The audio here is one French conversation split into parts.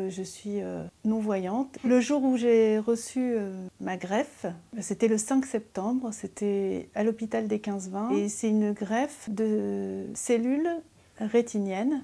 que je suis non-voyante. Le jour où j'ai reçu ma greffe, c'était le 5 septembre, c'était à l'hôpital des 15-20 et c'est une greffe de cellules rétiniennes.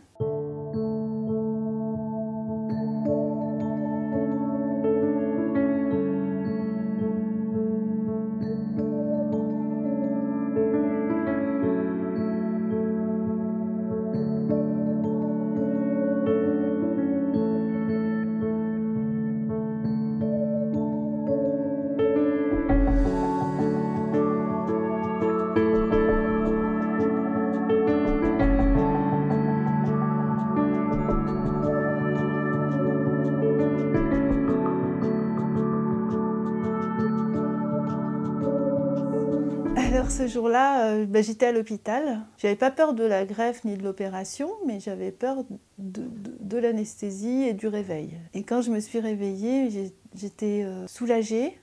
Alors ce jour-là, j'étais à l'hôpital. J'avais pas peur de la greffe ni de l'opération, mais j'avais peur de l'anesthésie et du réveil. Et quand je me suis réveillée, j'étais soulagée.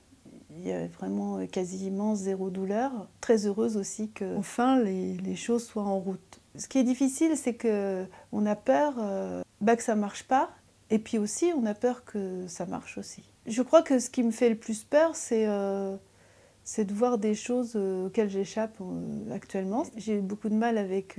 Il y avait vraiment quasiment zéro douleur. Très heureuse aussi que enfin les choses soient en route. Ce qui est difficile, c'est qu'on a peur que ça marche pas, et puis aussi on a peur que ça marche aussi. Je crois que ce qui me fait le plus peur, c'est de voir des choses auxquelles j'échappe actuellement. J'ai beaucoup de mal avec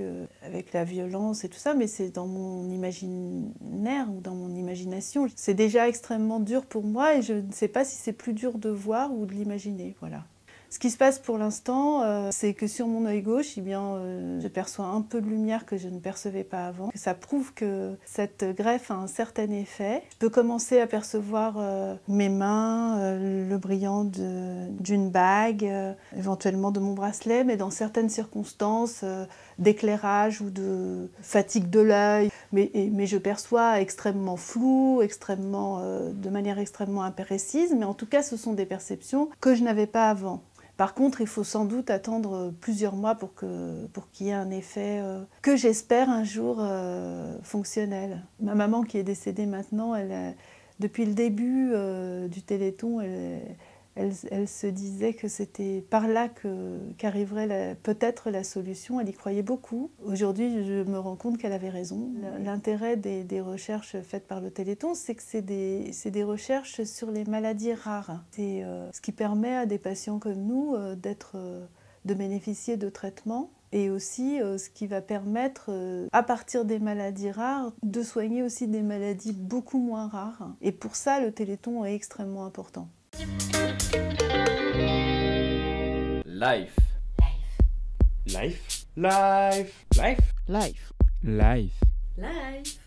la violence et tout ça, mais c'est dans mon imaginaire ou dans mon imagination. C'est déjà extrêmement dur pour moi et je ne sais pas si c'est plus dur de voir ou de l'imaginer. Voilà. Ce qui se passe pour l'instant, c'est que sur mon œil gauche, je perçois un peu de lumière que je ne percevais pas avant. Ça prouve que cette greffe a un certain effet. Je peux commencer à percevoir mes mains, le brillant d'une bague, éventuellement de mon bracelet, mais dans certaines circonstances d'éclairage ou de fatigue de l'œil. Mais je perçois extrêmement flou, de manière extrêmement imprécise, mais en tout cas, ce sont des perceptions que je n'avais pas avant. Par contre, il faut sans doute attendre plusieurs mois pour qu'il y ait un effet que j'espère un jour fonctionnel. Ma maman qui est décédée maintenant, depuis le début du Téléthon, elle se disait que c'était par là qu'arriverait peut-être la solution. Elle y croyait beaucoup. Aujourd'hui, je me rends compte qu'elle avait raison. L'intérêt des recherches faites par le Téléthon, c'est que c'est des recherches sur les maladies rares. C'est ce qui permet à des patients comme nous de bénéficier de traitements et aussi ce qui va permettre, à partir des maladies rares, de soigner aussi des maladies beaucoup moins rares. Et pour ça, le Téléthon est extrêmement important. Life. Life. Life. Life. Life. Life. Life.